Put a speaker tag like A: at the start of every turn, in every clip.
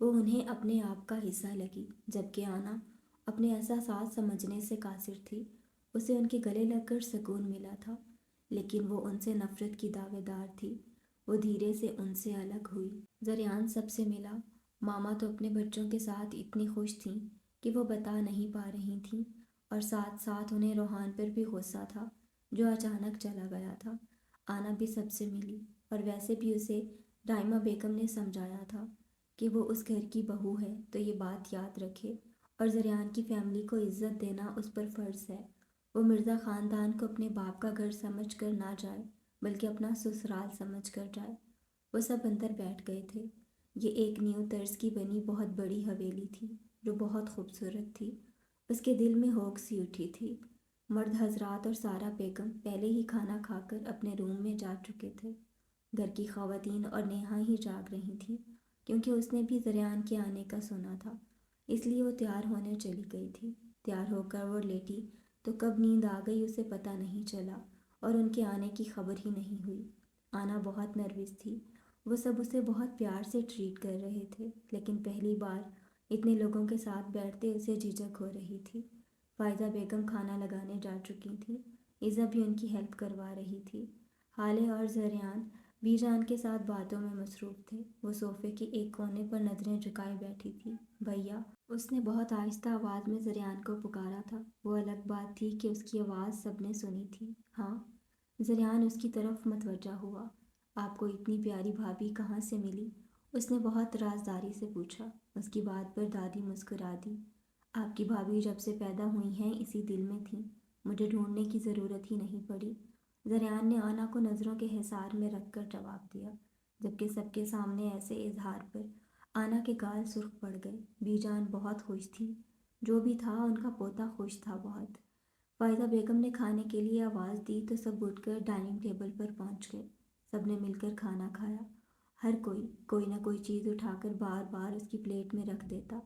A: وہ انہیں اپنے آپ کا حصہ لگی، جبکہ آنا اپنے احساسات سمجھنے سے قاصر تھی۔ اسے ان کے گلے لگ کر سکون ملا تھا، لیکن وہ ان سے نفرت کی دعوے دار تھی۔ وہ دھیرے سے ان سے الگ ہوئی۔ زریان سب سے ملا۔ ماما تو اپنے بچوں کے ساتھ اتنی خوش تھیں کہ وہ بتا نہیں پا رہی تھیں، اور ساتھ ساتھ انہیں روحان پر بھی غصہ تھا جو اچانک چلا گیا تھا۔ آنا بھی سب سے ملی، اور ویسے بھی اسے رائمہ بیگم نے سمجھایا تھا کہ وہ اس گھر کی بہو ہے تو یہ بات یاد رکھے، اور زریان کی فیملی کو عزت دینا اس پر فرض ہے۔ وہ مرزا خاندان کو اپنے باپ کا گھر سمجھ کر نہ جائے بلکہ اپنا سسرال سمجھ کر جائے۔ وہ سب اندر بیٹھ گئے تھے۔ یہ ایک نیو طرز کی بنی بہت بڑی حویلی تھی جو بہت خوبصورت تھی۔ اس کے دل میں ہوک سی اٹھی تھی۔ مرد حضرات اور سارا بیگم پہلے ہی کھانا کھا کر اپنے روم میں جا چکے تھے۔ گھر کی خواتین اور نیہا ہی جاگ رہی تھیں، کیونکہ اس نے بھی زریان کے آنے کا سنا تھا، اس لیے وہ تیار ہونے چلی گئی تھی۔ تیار ہو کر وہ لیٹی تو کب نیند آ گئی اسے پتہ نہیں چلا، اور ان کے آنے کی خبر ہی نہیں ہوئی۔ آنا بہت نروس تھی۔ وہ سب اسے بہت پیار سے ٹریٹ کر رہے تھے، لیکن پہلی بار اتنے لوگوں کے ساتھ بیٹھتے اسے جھجک ہو رہی تھی۔ فائزہ بیگم کھانا لگانے جا چکی تھی۔ عزا بھی ان کی ہیلپ کروا رہی تھی۔ حالے اور زریان بی جان کے ساتھ باتوں میں مصروف تھے۔ وہ صوفے کے ایک کونے پر نظریں جھکائے بیٹھی تھی۔ بھیا، اس نے بہت آہستہ آواز میں زریان کو پکارا تھا۔ وہ الگ بات تھی کہ اس کی آواز سب نے سنی تھی۔ ہاں؟ زریان اس کی طرف متوجہ ہوا۔ آپ کو اتنی پیاری بھابھی کہاں سے ملی؟ اس نے بہت رازداری سے پوچھا۔ اس کی بات پر دادی مسکرا دی۔ آپ کی بھابھی جب سے پیدا ہوئی ہیں اسی دل میں تھیں، مجھے ڈھونڈنے کی ضرورت ہی نہیں پڑی۔ زریان نے آنا کو نظروں کے حصار میں رکھ کر جواب دیا، جبکہ سب کے سامنے ایسے اظہار پر آنا کے گال سرخ پڑ گئے۔ بی جان بہت خوش تھی۔ جو بھی تھا ان کا پوتا خوش تھا بہت۔ فائزہ بیگم نے کھانے کے لیے آواز دی تو سب اٹھ کر ڈائننگ ٹیبل پر پہنچ گئے۔ سب نے مل کر کھانا کھایا۔ ہر کوئی نہ کوئی چیز اٹھا کر بار بار اس کی پلیٹ میں رکھ دیتا۔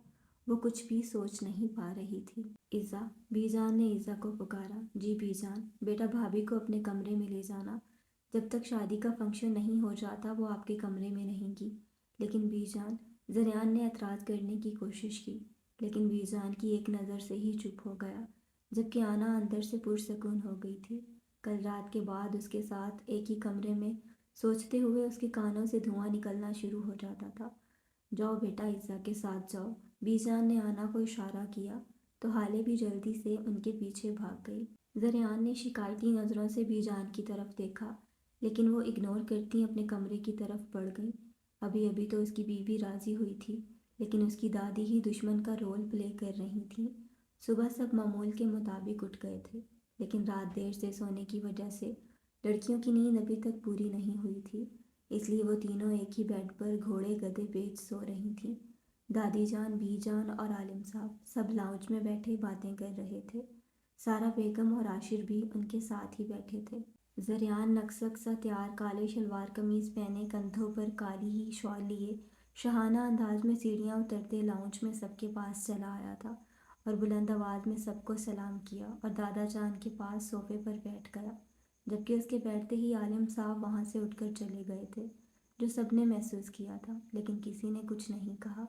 A: وہ کچھ بھی سوچ نہیں پا رہی تھی۔ عزا، بی جان نے عزا کو پکارا۔ جی بی جان، بیٹا بھابھی کو اپنے کمرے میں لے جانا۔ جب تک شادی کا فنکشن نہیں ہو جاتا وہ آپ کے کمرے میں رہیں گی۔ لیکن بی جان، زریان نے اعتراض کرنے کی کوشش کی، لیکن بی جان کی ایک نظر سے ہی چپ ہو گیا، جبکہ آنا اندر سے پرسکون ہو گئی تھی۔ کل رات کے بعد اس کے ساتھ ایک ہی کمرے میں سوچتے ہوئے اس کے کانوں سے دھواں نکلنا شروع ہو جاتا تھا۔ جاؤ بیٹا، عزا کے ساتھ جاؤ۔ بی جان نے آنا کو اشارہ کیا تو حالے بھی جلدی سے ان کے پیچھے بھاگ گئی۔ زریان نے شکایتی نظروں سے بی جان کی طرف دیکھا، لیکن وہ اگنور کرتی اپنے کمرے کی طرف بڑھ گئی۔ ابھی تو اس کی بیوی راضی ہوئی تھی، لیکن اس کی دادی ہی دشمن کا رول پلے کر رہی تھی۔ صبح سب معمول کے مطابق اٹھ گئے تھے، لیکن رات دیر سے سونے کی وجہ سے لڑکیوں کی نیند ابھی تک پوری نہیں ہوئی تھی، اس لیے وہ تینوں ایک ہی بیڈ پر گھوڑے گدھے پیچ سو رہی تھیں۔ دادی جان، بی جان اور عالم صاحب سب لاؤنج میں بیٹھے باتیں کر رہے تھے۔ سارا بیگم اور عاشر بھی ان کے ساتھ ہی بیٹھے تھے۔ زریان نقصک سا تیار کالے شلوار قمیض پہنے، کندھوں پر کالی ہی شال لیے، شاہانہ انداز میں سیڑھیاں اترتے لاؤنج میں سب کے پاس چلا آیا تھا، اور بلند آواز میں سب کو سلام کیا اور دادا جان کے پاس صوفے پر بیٹھ گیا، جبکہ اس کے بیٹھتے ہی عالم صاحب وہاں سے اٹھ کر چلے گئے تھے، جو سب نے محسوس کیا تھا، لیکن کسی نے کچھ نہیں کہا۔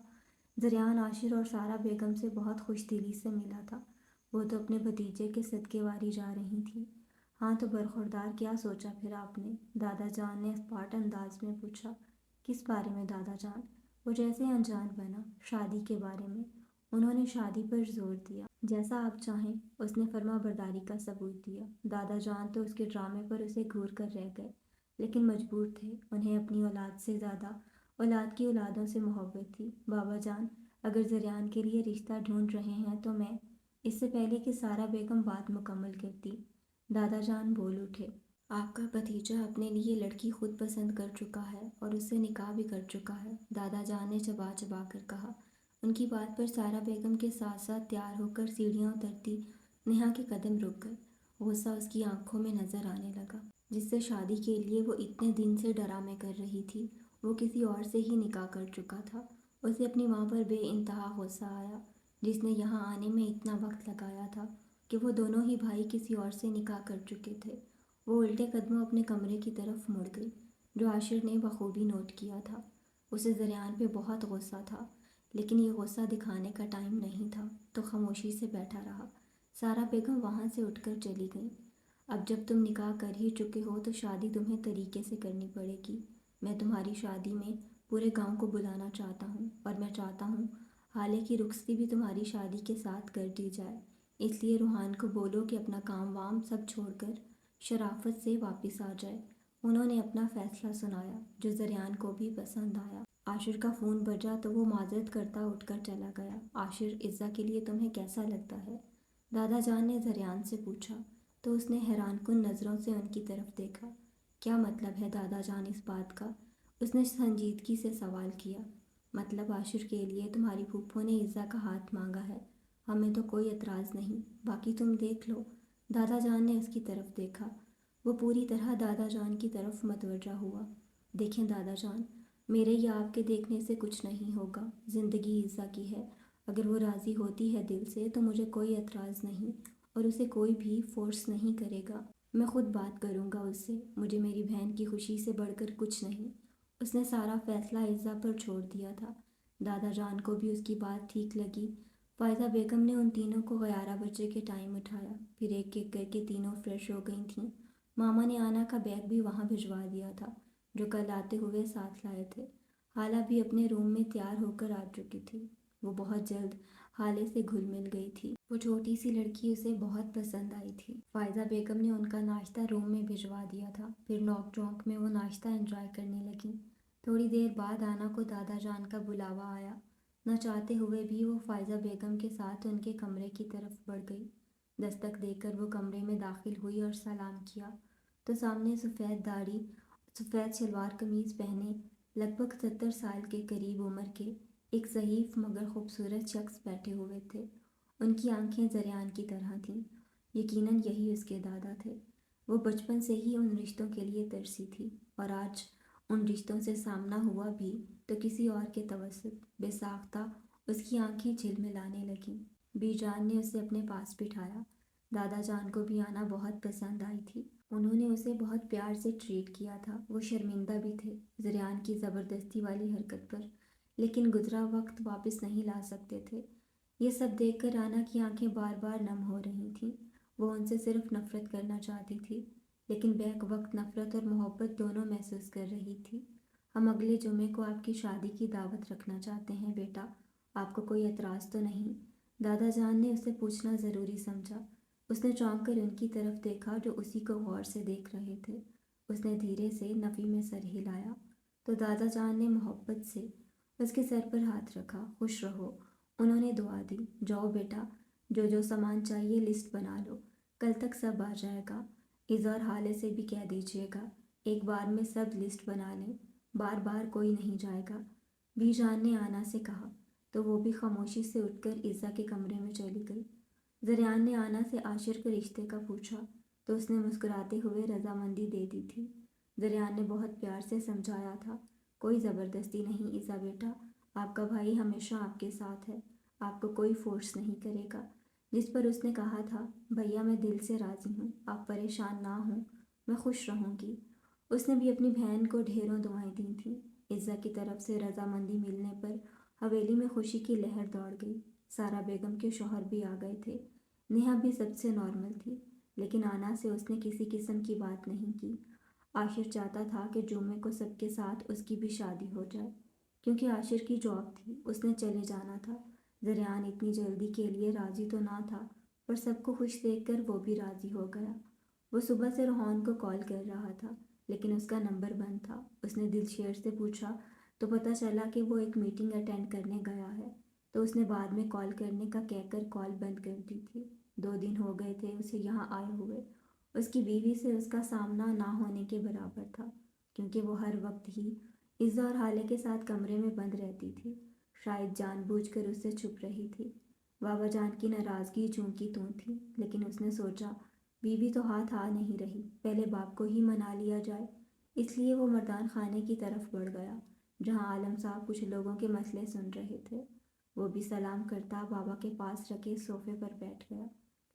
A: زریان عاشر اور سارا بیگم سے بہت خوش دلی سے ملا تھا۔ وہ تو اپنے بھتیجے کے صدقے واری جا رہی تھیں۔ ہاں تو برخوردار، کیا سوچا پھر آپ نے؟ دادا جان نے اسپاٹ انداز میں پوچھا۔ کس بارے میں دادا جان؟ وہ جیسے انجان بنا۔ شادی کے بارے میں۔ انہوں نے شادی پر زور دیا۔ جیسا آپ چاہیں، اس نے فرما برداری کا ثبوت دیا۔ دادا جان تو اس کے ڈرامے پر اسے گھور کر رہ گئے، لیکن مجبور تھے، انہیں اپنی اولاد سے زیادہ اولاد کی اولادوں سے محبت تھی۔ بابا جان، اگر زریان کے لیے رشتہ ڈھونڈ رہے ہیں تو میں، اس سے پہلے کہ سارا بیگم بات مکمل کرتی، دادا جان بول اٹھے۔ آپ کا بھتیجا اپنے لیے لڑکی خود پسند کر چکا ہے اور اس سے نکاح بھی کر چکا ہے، دادا جان نے چبا چبا کر کہا۔ ان کی بات پر سارا بیگم کے ساتھ ساتھ تیار ہو کر سیڑھیاں اترتی نیہا کے قدم رک گئے۔ غصہ اس کی آنکھوں میں نظر آنے لگا، جس سے شادی کے لیے وہ اتنے دن سے ڈرامے کر رہی تھی، وہ کسی اور سے ہی نکاح کر چکا تھا۔ اسے اپنی ماں پر بے انتہا غصہ آیا، جس نے یہاں آنے میں اتنا وقت لگایا تھا، کہ وہ دونوں ہی بھائی کسی اور سے نکاح کر چکے تھے۔ وہ الٹے قدموں اپنے کمرے کی طرف مڑ گئی، جو عاشر نے بخوبی نوٹ کیا تھا۔ اسے زریان پہ بہت غصہ تھا، لیکن یہ غصہ دکھانے کا ٹائم نہیں تھا تو خاموشی سے بیٹھا رہا۔ سارا بیگم وہاں سے اٹھ کر چلی گئیں۔ اب جب تم نکاح کر ہی چکے ہو تو شادی تمہیں طریقے سے کرنی پڑے گی۔ میں تمہاری شادی میں پورے گاؤں کو بلانا چاہتا ہوں، اور میں چاہتا ہوں حالے کی رخصتی بھی تمہاری شادی کے ساتھ کر دی جائے۔ اس لیے روحان کو بولو کہ اپنا کام وام سب چھوڑ کر شرافت سے واپس آ جائے۔ انہوں نے اپنا فیصلہ سنایا، جو زریان کو بھی پسند آیا۔ عاشر کا فون بجا تو وہ معذرت کرتا اٹھ کر چلا گیا۔ عاشر، عزا کے لیے تمہیں کیسا لگتا ہے؟ دادا جان نے زریان سے پوچھا تو اس نے حیران کن نظروں سے ان کی طرف دیکھا۔ کیا مطلب ہے دادا جان اس بات کا؟ اس نے سنجیدگی سے سوال کیا۔ مطلب عاشر کے لیے تمہاری پھوپھو نے عزا کا ہاتھ مانگا ہے، ہمیں تو کوئی اعتراض نہیں، باقی تم دیکھ لو۔ دادا جان نے اس کی طرف دیکھا۔ وہ پوری طرح دادا جان کی طرف متوجہ ہوا۔ دیکھیں دادا جان، میرے یا آپ کے دیکھنے سے کچھ نہیں ہوگا، زندگی عزا کی ہے، اگر وہ راضی ہوتی ہے دل سے تو مجھے کوئی اعتراض نہیں، اور اسے کوئی بھی فورس نہیں کرے گا۔ میں خود بات کروں گا اس سے، مجھے میری بہن کی خوشی سے بڑھ کر کچھ نہیں۔ اس نے سارا فیصلہ عزا پر چھوڑ دیا تھا۔ دادا جان کو بھی اس کی بات ٹھیک لگی۔ فائزہ بیگم نے ان تینوں کو 11 بجے کے ٹائم اٹھایا، پھر ایک ایک کر کے تینوں فریش ہو گئی تھیں۔ ماما نے آنا کا بیگ بھی وہاں بھجوا دیا تھا، جو کل آتے ہوئے ساتھ لائے تھے۔ حالہ بھی اپنے روم میں تیار ہو کر آ چکی تھی۔ وہ بہت جلد حالے سے گھل مل گئی تھی۔ وہ چھوٹی سی لڑکی اسے بہت پسند آئی تھی۔ فائزہ بیگم نے ان کا ناشتہ روم میں بھجوا دیا تھا، پھر نوک جھونک میں وہ ناشتہ انجوائے کرنے لگیں۔ تھوڑی دیر بعد آنا کو دادا جان کا بلاوا آیا۔ نہ چاہتے ہوئے بھی وہ فائزہ بیگم کے ساتھ ان کے کمرے کی طرف بڑھ گئی۔ دستک دے کر وہ کمرے میں داخل ہوئی اور سلام کیا تو سامنے سفید داڑھی، سفید شلوار قمیض پہنے، لگ بھگ 70 سال کے قریب عمر کے ایک ضعیف مگر خوبصورت شخص بیٹھے ہوئے تھے۔ ان کی آنکھیں زریان کی طرح تھیں، یقیناً یہی اس کے دادا تھے۔ وہ بچپن سے ہی ان رشتوں کے لیے ترسی تھی، اور آج ان رشتوں سے سامنا ہوا بھی تو کسی اور کے توسط بے ساختہ اس کی آنکھیں جھلملانے لگیں۔ بی جان نے اسے اپنے پاس بٹھایا۔ دادا جان کو بھی آنا بہت پسند آئی تھی۔ انہوں نے اسے بہت پیار سے ٹریٹ کیا تھا۔ وہ شرمندہ بھی تھے زریان کی زبردستی والی حرکت پر، لیکن گزرا وقت واپس نہیں لا سکتے تھے۔ یہ سب دیکھ کر آنا کی آنکھیں بار بار نم ہو رہی تھیں۔ وہ ان سے صرف نفرت کرنا چاہتی تھی، لیکن بیک وقت نفرت اور محبت دونوں محسوس کر رہی تھی۔ ہم اگلے جمعے کو آپ کی شادی کی دعوت رکھنا چاہتے ہیں بیٹا، آپ کو کوئی اعتراض تو نہیں؟ دادا جان نے اسے پوچھنا ضروری سمجھا۔ اس نے چونک کر ان کی طرف دیکھا جو اسی کو غور سے دیکھ رہے تھے۔ اس نے دھیرے سے نفی میں سر ہلایا تو دادا جان نے محبت سے اس کے سر پر ہاتھ رکھا۔ خوش رہو، انہوں نے دعا دی۔ جاؤ بیٹا، جو جو سامان چاہیے لسٹ بنا لو، کل تک سب آ جائے گا۔ اظہار حالے سے بھی کہہ دیجیے گا، ایک بار میں سب لسٹ بنا لیں، بار بار کوئی نہیں جائے گا۔ بی جان نے آنا سے کہا تو وہ بھی خاموشی سے اٹھ کر عزا کے کمرے میں چلی گئی۔ زریان نے آنا سے عاشر کے رشتے کا پوچھا تو اس نے مسکراتے ہوئے رضامندی دے دی تھی۔ زریان نے بہت پیار سے سمجھایا تھا، کوئی زبردستی نہیں عزا بیٹا، آپ کا بھائی ہمیشہ آپ کے ساتھ ہے، آپ کو کوئی فورس نہیں کرے گا۔ جس پر اس نے کہا تھا، بھیا میں دل سے راضی ہوں، آپ پریشان نہ ہوں، میں خوش رہوں گی۔ اس نے بھی اپنی بہن کو ڈھیروں دعائیں دی تھیں۔ عزا کی طرف سے رضامندی ملنے پر حویلی میں خوشی کی لہر دوڑ گئی۔ سارا بیگم کے شوہر بھی آ گئے تھے۔ نیہا بھی سب سے نارمل تھی، لیکن آنا سے اس نے کسی قسم کی بات نہیں کی۔ عاشر چاہتا تھا کہ جمعے کو سب کے ساتھ اس کی بھی شادی ہو جائے، کیونکہ عاشر کی جاب تھی، اس نے چلے جانا تھا۔ زریان اتنی جلدی کے لیے راضی تو نہ تھا، پر سب کو خوش دیکھ کر وہ بھی راضی ہو گیا۔ وہ صبح سے روحان کو کال کر رہا تھا، لیکن اس کا نمبر بند تھا۔ اس نے دل شیر سے پوچھا تو پتہ چلا کہ وہ ایک میٹنگ اٹینڈ کرنے گیا ہے، تو اس نے بعد میں کال کرنے کا کہہ کر کال بند کر دی تھی۔ 2 دن ہو گئے تھے اسے یہاں آئے ہوئے۔ اس کی بیوی سے اس کا سامنا نہ ہونے کے برابر تھا، کیونکہ وہ ہر وقت ہی عزا اور حالے کے ساتھ کمرے میں بند رہتی تھی، شاید جان بوجھ کر اس سے چھپ رہی تھی۔ بابا جان کی ناراضگی چوں کی توں تھی، لیکن اس نے سوچا بیوی تو ہاتھ آ نہیں رہی، پہلے باپ کو ہی منا لیا جائے۔ اس لیے وہ مردان خانے کی طرف بڑھ گیا، جہاں عالم صاحب کچھ لوگوں کے مسئلے سن رہے تھے۔ وہ بھی سلام کرتا بابا کے پاس رکھے صوفے پر بیٹھ گیا،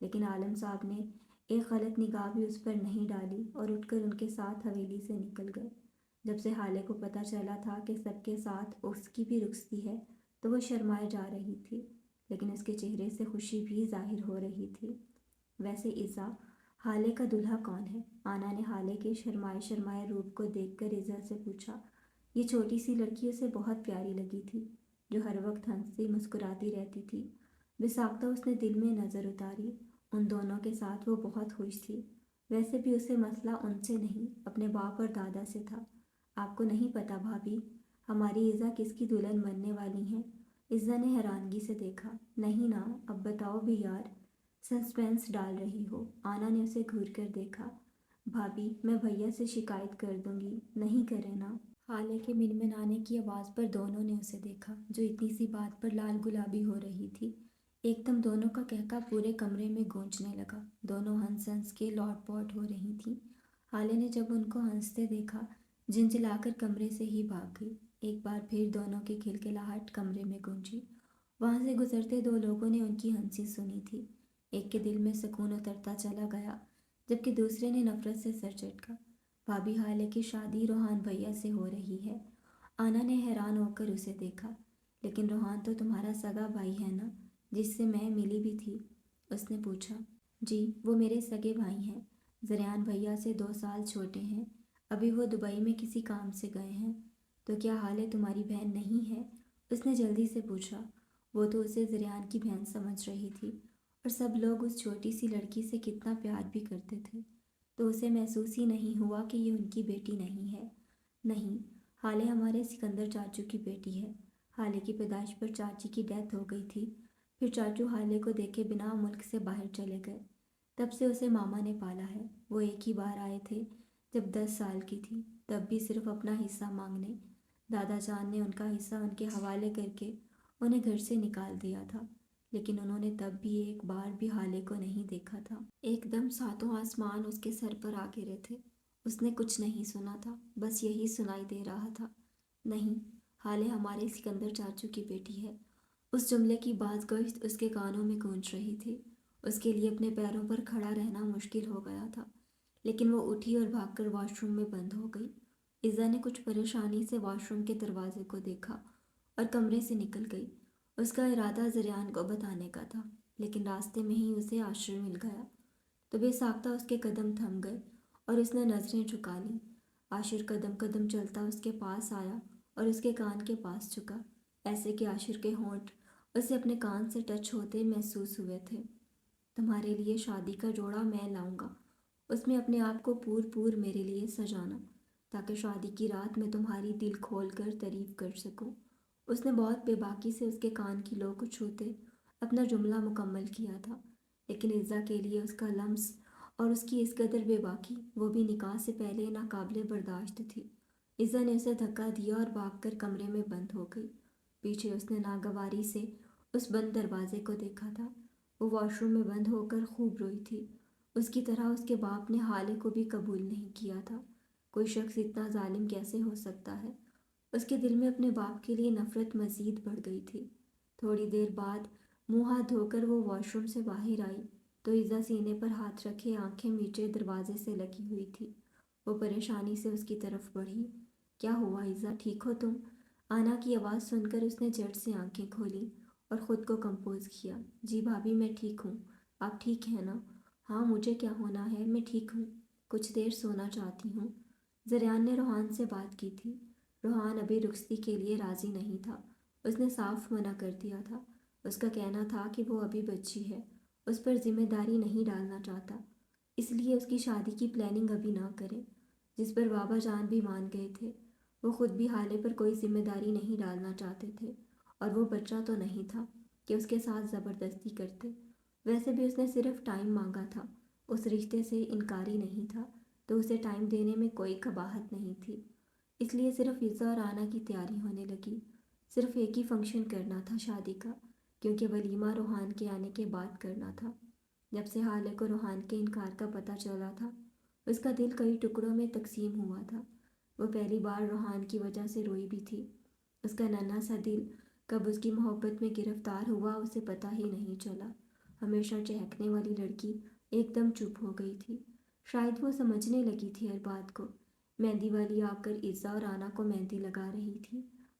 A: لیکن عالم صاحب نے ایک غلط نگاہ بھی اس پر نہیں ڈالی اور اٹھ کر ان کے ساتھ حویلی سے نکل گئے۔ جب سے حالے کو پتہ چلا تھا کہ سب کے ساتھ اس کی بھی رخصتی ہے، تو وہ شرمائے جا رہی تھی، لیکن اس کے چہرے سے خوشی بھی ظاہر ہو رہی تھی۔ ویسے عزا، حالے کا دلہا کون ہے؟ آنا نے حالے کے شرمائے شرمائے روپ کو دیکھ کر عزا سے پوچھا۔ یہ چھوٹی سی لڑکی اسے بہت پیاری لگی تھی، جو ہر وقت ہنستی مسکراتی رہتی تھی۔ بساختہ اس نے دل میں نظر اتاری، ان دونوں کے ساتھ وہ بہت خوش تھی۔ ویسے بھی اسے مسئلہ ان سے نہیں، اپنے باپ اور دادا سے تھا۔ آپ کو نہیں پتا بھابھی، ہماری عزا کس کی دلہن بننے والی ہیں؟ عزا نے حیرانگی سے دیکھا۔ نہیں نا، اب بتاؤ بھی یار، سسپینس ڈال رہی ہو۔ آنا نے اسے گھور کر دیکھا۔ بھابھی، میں بھیا سے شکایت کر دوں گی، نہیں کرے نا؟ حالے کے منمنانے کی آواز پر دونوں نے اسے دیکھا، جو اتنی سی بات پر لال گلابی ہو رہی تھی۔ ایک دم دونوں کا کہکا پورے کمرے میں گونجنے لگا۔ دونوں ہنس ہنس کے لوٹ پوٹ ہو رہی تھیں۔ حالے نے جب ان کو ہنستے دیکھا، جھنجھلا کر کمرے سے ہی بھاگ گئی۔ ایک بار پھر دونوں کی کھلکھلاہٹ کمرے میں گونجی۔ وہاں سے گزرتے دو لوگوں نے ان کی ہنسی سنی تھی۔ ایک کے دل میں سکون اترتا چلا گیا، جبکہ دوسرے نے نفرت سے سر جھٹکا۔ بھابھی، حالے کی شادی روحان بھیا سے ہو رہی ہے۔ آنا نے حیران ہو کر اسے دیکھا۔ لیکن روحان تو تمہارا سگا بھائی ہے نا، جس سے میں ملی بھی تھی؟ اس نے پوچھا۔ جی، وہ میرے سگے بھائی ہیں، زریان بھیا سے 2 سال چھوٹے ہیں۔ ابھی وہ دبئی میں کسی کام سے گئے ہیں۔ تو کیا حالے تمہاری بہن نہیں ہے؟ اس نے جلدی سے پوچھا۔ وہ تو اسے زریان کی بہن سمجھ رہی تھی، اور سب لوگ اس چھوٹی سی لڑکی سے کتنا پیار بھی کرتے تھے، تو اسے محسوس ہی نہیں ہوا کہ یہ ان کی بیٹی نہیں ہے۔ نہیں، حالے ہمارے سکندر چاچو کی بیٹی ہے۔ حالے کی پیدائش پر چاچی کی ڈیتھ ہو گئی تھی، پھر چاچو حالے کو دیکھے بنا ملک سے باہر چلے گئے۔ تب سے اسے ماما نے پالا ہے۔ وہ ایک ہی بار آئے تھے جب 10 سال کی تھی، تب بھی صرف اپنا حصہ مانگنے۔ دادا جان نے ان کا حصہ ان کے حوالے کر کے انہیں گھر سے نکال دیا تھا، لیکن انہوں نے تب بھی ایک بار بھی حالے کو نہیں دیکھا تھا۔ ایک دم ساتوں آسمان اس کے سر پر آ گرے تھے۔ اس نے کچھ نہیں سنا تھا، بس یہی سنائی دے رہا تھا، نہیں، حالے ہمارے سکندر چاچو کی بیٹی ہے۔ اس جملے کی باز گشت اس کے کانوں میں گونج رہی تھی۔ اس کے لیے اپنے پیروں پر کھڑا رہنا مشکل ہو گیا تھا، لیکن وہ اٹھی اور بھاگ کر واش روم میں بند ہو گئی۔ عزا نے کچھ پریشانی سے واش روم کے دروازے کو دیکھا اور کمرے سے نکل گئی۔ اس کا ارادہ زریان کو بتانے کا تھا، لیکن راستے میں ہی اسے عاشر مل گیا، تو بے ساختہ اس کے قدم تھم گئے اور اس نے نظریں جھکا لیں۔ عاشر قدم قدم چلتا اس کے پاس آیا اور اس کے کان کے پاس جھکا، ایسے کہ عاشر کے ہونٹ اسے اپنے کان سے ٹچ ہوتے محسوس ہوئے تھے۔ تمہارے لیے شادی کا جوڑا میں لاؤں گا، اس میں اپنے آپ کو پور پور میرے لیے سجانا، تاکہ شادی کی رات میں تمہاری دل کھول کر تعریف کر سکوں۔ اس نے بہت بے باکی سے اس کے کان کی لو کو چھوتے اپنا جملہ مکمل کیا تھا، لیکن عزا کے لیے اس کا لمس اور اس کی اس قدر بے باکی، وہ بھی نکاح سے پہلے، ناقابل برداشت تھی۔ عزا نے اسے دھکا دیا اور بھاگ کر کمرے میں بند ہو گئی۔ پیچھے اس نے ناگواری سے اس بند دروازے کو دیکھا تھا۔ وہ واش روم میں بند ہو کر خوب روئی تھی۔ اس کی طرح اس کے باپ نے حالے کو بھی قبول نہیں کیا تھا۔ کوئی شخص اتنا ظالم کیسے ہو سکتا ہے؟ اس کے دل میں اپنے باپ کے لیے نفرت مزید بڑھ گئی تھی۔ تھوڑی دیر بعد منہ ہاتھ دھو کر وہ واش روم سے باہر آئی تو عزا سینے پر ہاتھ رکھے آنکھیں میچے دروازے سے لگی ہوئی تھی۔ وہ پریشانی سے اس کی طرف بڑھی۔ کیا ہوا عزا، ٹھیک ہو تم؟ آنا کی آواز سن کر اس نے جھٹ سے آنکھیں کھولیں اور خود کو کمپوز کیا۔ جی بھابھی، میں ٹھیک ہوں۔ آپ ٹھیک ہیں نا؟ ہاں، مجھے کیا ہونا ہے، میں ٹھیک ہوں، کچھ دیر سونا چاہتی ہوں۔ زریان نے روحان سے بات کی تھی۔ روحان ابھی رخصتی کے لیے راضی نہیں تھا، اس نے صاف منع کر دیا تھا۔ اس کا کہنا تھا کہ وہ ابھی بچی ہے، اس پر ذمہ داری نہیں ڈالنا چاہتا، اس لیے اس کی شادی کی پلاننگ ابھی نہ کرے، جس پر بابا جان بھی مان گئے تھے۔ وہ خود بھی حالے پر کوئی ذمہ داری نہیں ڈالنا چاہتے تھے، اور وہ بچہ تو نہیں تھا کہ اس کے ساتھ زبردستی کرتے۔ ویسے بھی اس نے صرف ٹائم مانگا تھا، اس رشتے سے انکاری نہیں تھا، تو اسے ٹائم دینے میں کوئی قباحت نہیں تھی۔ اس لیے صرف عزا اور آنا کی تیاری ہونے لگی۔ صرف ایک ہی فنکشن کرنا تھا شادی کا، کیونکہ ولیمہ روحان کے آنے کے بعد کرنا تھا۔ جب سے حالے کو روحان کے انکار کا پتہ چلا تھا، اس کا دل کئی ٹکڑوں میں تقسیم ہوا تھا۔ وہ پہلی بار روحان کی وجہ سے روئی بھی تھی۔ اس کا ننھا سا دل کب اس کی محبت میں گرفتار ہوا اسے پتہ ہی نہیں چلا۔ ہمیشہ چہکنے والی لڑکی ایک دم چپ ہو گئی تھی۔ شاید وہ سمجھنے لگی تھی ہر بات کو۔ مہندی والی آ کر عزا اور آنا کو مہندی لگا رہی تھی۔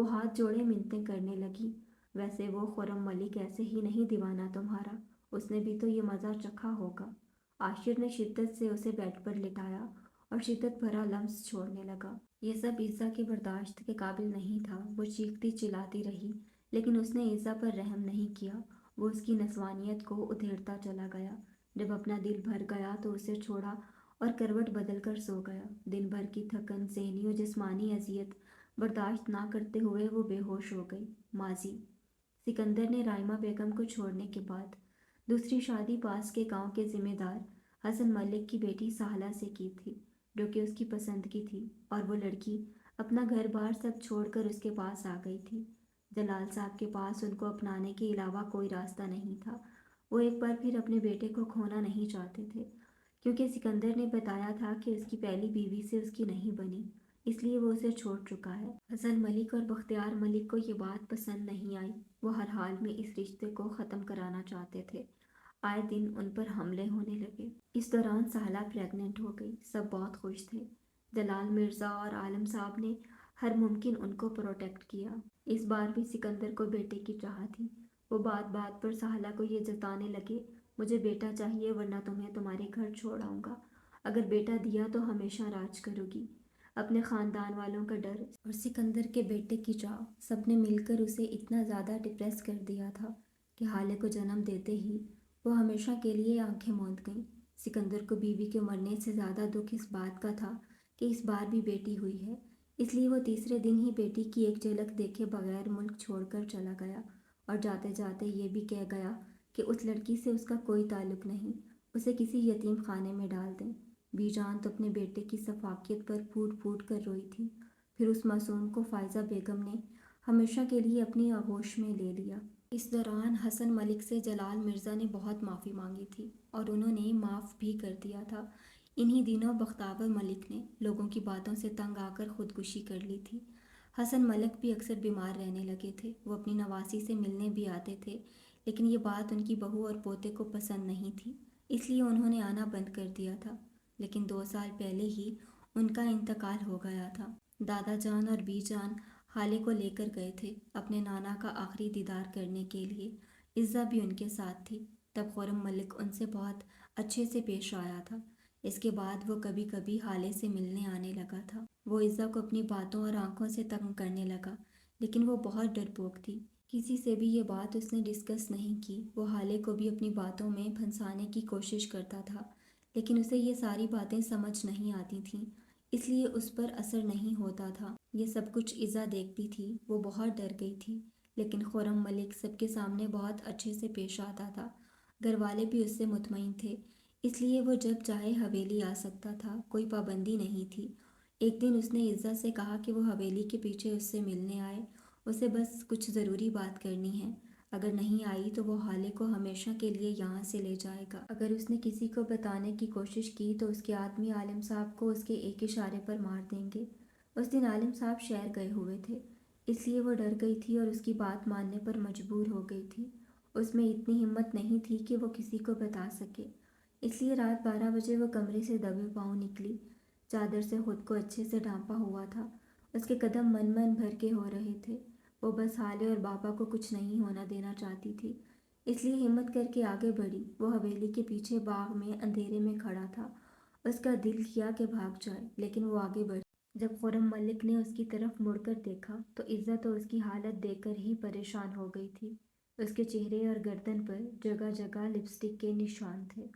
A: وہ ہاتھ جوڑے منتیں کرنے لگی۔ ویسے وہ خرم ملک ایسے ہی نہیں دیوانہ تمہارا، اس نے بھی تو یہ مزہ چکھا ہوگا۔ عاشر نے شدت سے اسے بیڈ پر لٹایا اور شدت بھرا لمس چھوڑنے لگا۔ یہ سب عزا کی برداشت کے قابل نہیں تھا۔ وہ چیختی چلاتی رہی، لیکن اس نے عزا پر رحم نہیں کیا۔ وہ اس کی نسوانیت کو ادھیڑتا چلا گیا۔ جب اپنا دل بھر گیا تو اسے چھوڑا اور کروٹ بدل کر سو گیا۔ دن بھر کی تھکن، ذہنی و جسمانی اذیت برداشت نہ کرتے ہوئے وہ بے ہوش ہو گئی۔ ماضی: سکندر نے رائمہ بیگم کو چھوڑنے کے بعد دوسری شادی پاس کے گاؤں کے ذمہ دار حسن ملک کی بیٹی سہلہ سے کی تھی، جو کہ اس کی پسند کی تھی، اور وہ لڑکی اپنا گھر بار سب چھوڑ کر اس کے پاس آ گئی تھی۔ جلال صاحب کے پاس ان کو اپنانے کے علاوہ کوئی راستہ نہیں تھا۔ وہ ایک بار پھر اپنے بیٹے کو کھونا نہیں چاہتے تھے، کیونکہ سکندر نے بتایا تھا کہ اس کی پہلی بیوی سے اس کی نہیں بنی، اس لیے وہ اسے چھوڑ چکا ہے۔ حسن ملک اور بختیار ملک کو یہ بات پسند نہیں آئی۔ وہ ہر حال میں اس رشتے کو ختم کرانا چاہتے تھے۔ آئے دن ان پر حملے ہونے لگے۔ اس دوران سہلہ پریگننٹ ہو گئی۔ سب بہت خوش تھے۔ جلال مرزا اور عالم صاحب نے ہر ممکن ان کو پروٹیکٹ کیا۔ اس بار بھی سکندر کو بیٹے کی چاہ تھی۔ وہ بات بات پر سہلہ کو یہ جتانے لگے، مجھے بیٹا چاہیے ورنہ تمہیں تمہارے گھر چھوڑ آؤں گا۔ اگر بیٹا دیا تو ہمیشہ راج کرو گی۔ اپنے خاندان والوں کا ڈر اور سکندر کے بیٹے کی چاہ، سب نے مل کر اسے اتنا زیادہ ڈپریس کر دیا تھا کہ حالے کو جنم دیتے ہی وہ ہمیشہ کے لیے آنکھیں موند گئیں۔ سکندر کو بیوی کے مرنے سے زیادہ دکھ اس بات کا تھا کہ اس بار بھی بیٹی ہوئی ہے، اس لیے وہ تیسرے دن ہی بیٹی کی ایک جھلک دیکھے بغیر ملک چھوڑ کر چلا گیا، اور جاتے جاتے یہ بھی کہہ گیا کہ اس لڑکی سے اس کا کوئی تعلق نہیں، اسے کسی یتیم خانے میں ڈال دیں۔ بی جان تو اپنے بیٹے کی سفاکیت پر پھوٹ پھوٹ کر روئی تھی۔ پھر اس معصوم کو فائزہ بیگم نے ہمیشہ کے لیے اپنی آغوش میں لے لیا۔ اس دوران حسن ملک سے جلال مرزا نے بہت معافی مانگی تھی اور انہوں نے معاف بھی کر دیا تھا۔ انہی دنوں بختیار ملک نے لوگوں کی باتوں سے تنگ آ کر خودکشی کر لی تھی۔ حسن ملک بھی اکثر بیمار رہنے لگے تھے۔ وہ اپنی نواسی سے ملنے بھی آتے تھے، لیکن یہ بات ان کی بہو اور پوتے کو پسند نہیں تھی، اس لیے انہوں نے آنا بند کر دیا تھا۔ لیکن 2 سال پہلے ہی ان کا انتقال ہو گیا تھا۔ دادا جان اور بی جان حالے کو لے کر گئے تھے اپنے نانا کا آخری دیدار کرنے کے لیے۔ عزا بھی ان کے ساتھ تھی۔ تب خرم ملک ان سے بہت اچھے سے پیش آیا تھا۔ اس کے بعد وہ کبھی کبھی حالے سے ملنے آنے لگا تھا۔ وہ عزا کو اپنی باتوں اور آنکھوں سے تنگ کرنے لگا، لیکن وہ بہت ڈرپوک تھی۔ کسی سے بھی یہ بات اس نے ڈسکس نہیں کی۔ وہ حالے کو بھی اپنی باتوں میں پھنسانے کی کوشش کرتا تھا، لیکن اسے یہ ساری باتیں سمجھ نہیں آتی تھیں، اس لیے اس پر اثر نہیں ہوتا تھا۔ یہ سب کچھ عزا دیکھتی تھی۔ وہ بہت ڈر گئی تھی، لیکن خرم ملک سب کے سامنے بہت اچھے سے پیش آتا تھا۔ گھر والے بھی اس سے مطمئن تھے، اس لیے وہ جب چاہے حویلی آ سکتا تھا، کوئی پابندی نہیں تھی۔ ایک دن اس نے عزا سے کہا کہ وہ حویلی کے پیچھے اس سے ملنے آئے، اسے بس کچھ ضروری بات کرنی ہے۔ اگر نہیں آئی تو وہ حالے کو ہمیشہ کے لیے یہاں سے لے جائے گا۔ اگر اس نے کسی کو بتانے کی کوشش کی تو اس کے آدمی عالم صاحب کو اس کے ایک اشارے پر مار دیں گے۔ اس دن عالم صاحب شہر گئے ہوئے تھے، اس لیے وہ ڈر گئی تھی اور اس کی بات ماننے پر مجبور ہو گئی تھی۔ اس میں اتنی ہمت نہیں تھی کہ وہ کسی کو بتا سکے، اس لیے رات 12 بجے وہ کمرے سے دبے پاؤں نکلی۔ چادر سے خود کو اچھے سے ڈھانپا ہوا تھا۔ اس کے قدم من من بھر کے ہو رہے تھے۔ وہ بس حالے اور بابا کو کچھ نہیں ہونا دینا چاہتی تھی، اس لیے ہمت کر کے آگے بڑھی۔ وہ حویلی کے پیچھے باغ میں اندھیرے میں کھڑا تھا۔ اس کا دل کیا کہ بھاگ جائے، لیکن وہ آگے بڑھی۔ جب خرم ملک نے اس کی طرف مڑ کر دیکھا تو عزا تو اس کی حالت دیکھ کر ہی پریشان ہو گئی تھی۔ اس کے چہرے اور گردن پر جگہ جگہ لپسٹک کے نشان تھے۔